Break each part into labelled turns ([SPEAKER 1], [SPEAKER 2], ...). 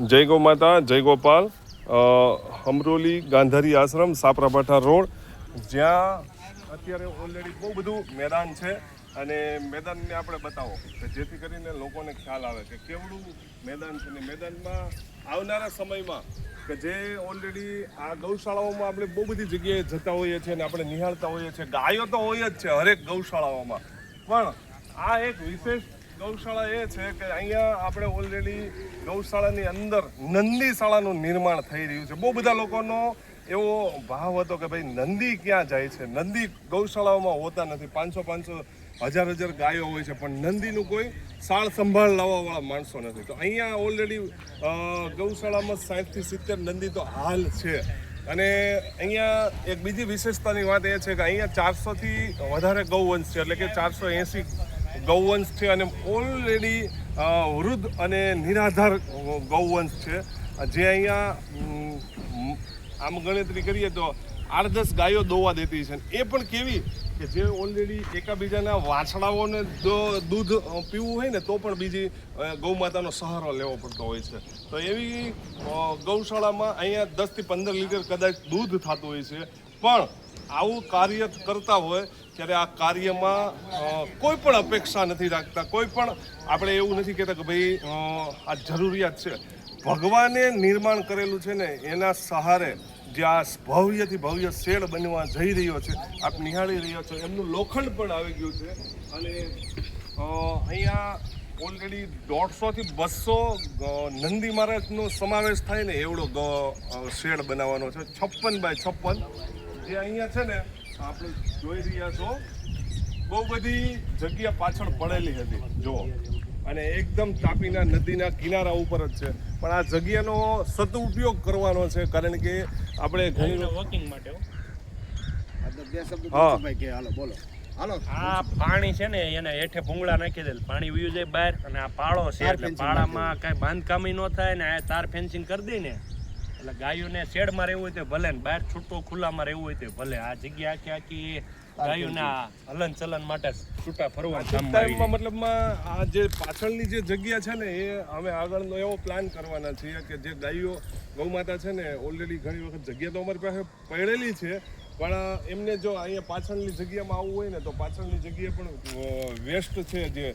[SPEAKER 1] જય ગૌ માતા, જય ગોપાલ. અમરોલી ગાંધારી આશ્રમ, સાપરાભાઠા રોડ, જ્યાં અત્યારે ઓલરેડી બહુ બધું મેદાન છે અને મેદાનને આપણે બતાવો કે જેથી કરીને લોકોને ખ્યાલ આવે કે કેવડું મેદાન છે ને મેદાનમાં આવનારા સમયમાં કે જે ઓલરેડી આ ગૌશાળાઓમાં આપણે બહુ બધી જગ્યાએ જતા હોઈએ છીએ અને આપણે નિહાળતા હોઈએ છીએ. ગાયો તો હોય જ છે હરેક ગૌશાળાઓમાં, પણ આ એક વિશેષ ગૌશાળા એ છે કે અહીંયા આપણે ઓલરેડી ગૌશાળાની અંદર નંદી શાળાનું નિર્માણ થઈ રહ્યું છે. બહુ બધા લોકોનો એવો ભાવ હતો કે ભાઈ નંદી ક્યાં જાય છે, નંદી ગૌશાળાઓમાં હોતા નથી. 500 1000 ગાયો હોય છે, પણ નંદીનું કોઈ સાળ સંભાળ લાવવાવાળા માણસો નથી. તો અહીંયા ઓલરેડી ગૌશાળામાં 60 થી 70 નંદી તો હાલ છે. અને અહીંયા એક બીજી વિશેષતાની વાત એ છે કે અહીંયા 400 થી વધારે ગૌવંશ છે, એટલે કે 480 ગૌવંશ છે અને ઓલરેડી વૃદ્ધ અને નિરાધાર ગૌવંશ છે. જે અહીંયા આમ ગણતરી કરીએ તો 8-10 ગાયો દોવા દેતી છે. એ પણ કેવી કે જે ઓલરેડી એકાબીજાના વાછડાઓને દૂધ પીવું હોય ને તો પણ બીજી ગૌમાતાનો સહારો લેવો પડતો હોય છે. તો એવી ગૌશાળામાં અહીંયા 10 થી 15 લીટર કદાચ દૂધ થતું હોય છે. પણ આવું કાર્ય કરતા હોય ત્યારે આ કાર્યમાં કોઈ પણ અપેક્ષા નથી રાખતા, કોઈ પણ આપણે એવું નથી કહેતા કે ભાઈ આ જરૂરિયાત છે. ભગવાને નિર્માણ કરેલું છે ને એના સહારે જે આ ભવ્યથી ભવ્ય શેડ બનવા જઈ રહ્યો છે, આપ નિહાળી રહ્યા છો, એમનું લોખંડ પણ આવી ગયું છે. અને અહીંયા ઓલરેડી 150 થી 200 નંદી મહારાજનો સમાવેશ થાય ને એવડો શેડ બનાવવાનો છે. 56 બાય 56 જે અહીંયા છે ને આપણે જોઈ રહ્યા છો. બહુ બધી જગ્યા પાછળ પડેલી હતી જુઓ, અને એકદમ તાપીના નદીના કિનારા ઉપર જ છે. પણ આ જગ્યાનો સદુપયોગ કરવાનો છે, કારણ કે આપણે ઘણી
[SPEAKER 2] વોકિંગ માટે
[SPEAKER 3] આ પાણી છે ને એને હેઠે ભૂંગળા નાખી દે, પાણી વયું જાય બહાર. અને આ પાળો છે એટલે પાળામાં કઈ બાંધકામ ન થાય ને આ તાર ફેન્સિંગ કરી દે ને એટલે ગાયોને શેડમાં રહેવું હોય તો ભલે ને બહાર છૂટો ખુલ્લામાં રહેવું હોય તો ભલે. આ જગ્યા આખી ગાયોના હલન ચલન માટે છૂટા ફરવા ટાઈમમાં મતલબમાં આ જે પાછળની જે જગ્યા છે ને એ અમે આગળનો એવો પ્લાન કરવાના છીએ કે જે ગાયો ગૌમાતા છે ને ઓલરેડી ઘણી વખત જગ્યા તો અમારી પાસે પડેલી છે, પણ એમને જો અહીંયા પાછળની જગ્યામાં આવવું હોય ને તો પાછળની જગ્યા પણ વેસ્ટ છે જે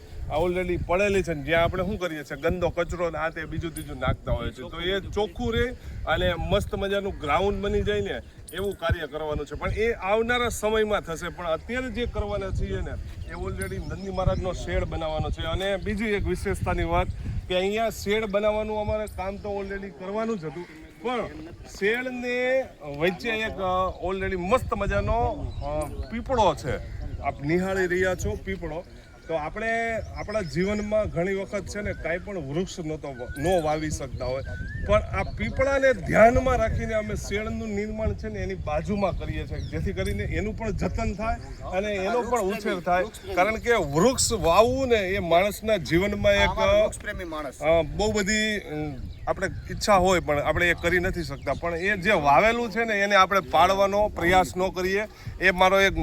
[SPEAKER 3] ઓલરેડી પડેલી છે ને જ્યાં આપણે શું કરીએ છીએ ગંદો કચરો આ તે બીજું ત્રીજું નાખતા હોય છે. તો એ ચોખ્ખું રહે અને મસ્ત મજાનું ગ્રાઉન્ડ બની જાય ને એવું કાર્ય કરવાનું છે. પણ એ આવનારા સમયમાં થશે, પણ અત્યારે જે કરવાના છીએ ને એ ઓલરેડી નંદી મહારાજનો શેડ બનાવવાનો છે. અને બીજી એક વિશેષતાની વાત કે અહીંયા શેડ બનાવવાનું અમારે કામ તો ઓલરેડી કરવાનું જ હતું, પણ શેડને વચ્ચે એક ઓલરેડી મસ્ત મજાનો પીપળો છે, આપ નિહાળી રહ્યા છો પીપળો. તો આપણે આપણા જીવનમાં ઘણી વખત છે ને કાંઈ પણ વૃક્ષ ન વાવી શકતા હોય, પણ આ પીપળાને ધ્યાનમાં રાખીને અમે શેડનું નિર્માણ છે ને એની બાજુમાં કરીએ છીએ, જેથી કરીને એનું પણ જતન થાય અને એનો પણ ઉછેર થાય. કારણ કે વૃક્ષ વાવવું ને એ માણસના જીવનમાં એક બહુ બધી આપણે ઈચ્છા હોય પણ આપણે એ કરી નથી શકતા. પણ એ જે વાવેલું છે ને એને આપણે પાડવાનો પ્રયાસ ન કરીએ એ મારો એક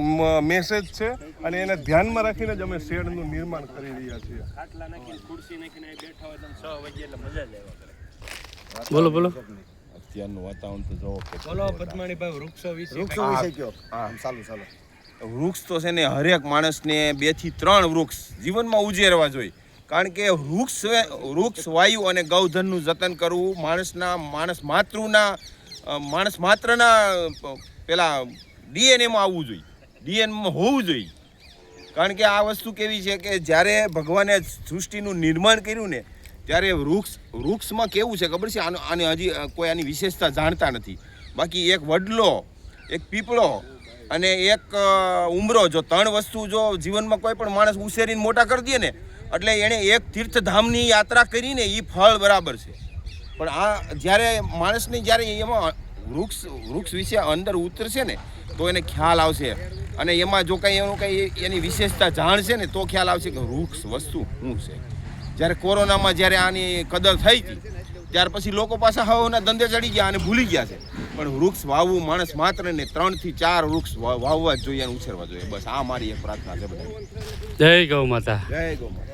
[SPEAKER 3] મેસેજ છે. અને એને ધ્યાનમાં રાખીને જ અમે શેડનું નિર્માણ કરી રહ્યા છીએ. ખાટલા નાખીને ખુરશી નાખીને બેઠા હોય તો 6 વાગે એટલે મજા જ આવ્યા કરે.
[SPEAKER 2] બોલો
[SPEAKER 4] અત્યારનું વાતાવરણ તો જોવો કે
[SPEAKER 3] બોલો પદ્માણીભાઈ વૃક્ષો વિશે
[SPEAKER 4] કયો. ચાલો વૃક્ષ તો છે ને હરેક માણસને 2 થી 3 વૃક્ષ જીવનમાં ઉજેરવા જોઈએ. કારણ કે વૃક્ષ વાયુ અને ગૌધનનું જતન કરવું માણસ માત્રના પેલા ડીએનએમાં આવવું જોઈએ, ડીએનએમાં હોવું જોઈએ. કારણ કે આ વસ્તુ કેવી છે કે જ્યારે ભગવાને સૃષ્ટિનું નિર્માણ કર્યું ને ત્યારે વૃક્ષમાં કેવું છે ખબર છે, આને હજી કોઈ આની વિશેષતા જાણતા નથી. બાકી એક વડલો, એક પીપળો અને એક ઉમરો, જો 3 વસ્તુ જો જીવનમાં કોઈ પણ માણસ ઉછેરીને મોટા કરી દે ને એટલે એણે એક તીર્થધામની યાત્રા કરીને એ ફળ બરાબર છે. પણ આ જ્યારે માણસને જ્યારે એમાં વૃક્ષ વિશે અંદર ઉતરશે ને તો એને ખ્યાલ આવશે. અને એમાં જો કંઈ એનું કંઈ એની વિશેષતા જાણશે ને તો ખ્યાલ આવશે કે વૃક્ષ વસ્તુ શું છે. જ્યારે કોરોનામાં જ્યારે આની કદર થઈ હતી ત્યાર પછી લોકો પાછા હવાના ધંધે ચડી ગયા અને ભૂલી ગયા છે. પણ વૃક્ષ વાવવું માણસ માત્ર ને 3 થી 4 વૃક્ષ વાવવા જ જોઈએ અને ઉછેરવા જોઈએ. બસ આ મારી એક પ્રાર્થના છે બધા.
[SPEAKER 2] જય ગૌ માતા.
[SPEAKER 4] જય ગૌ માતા.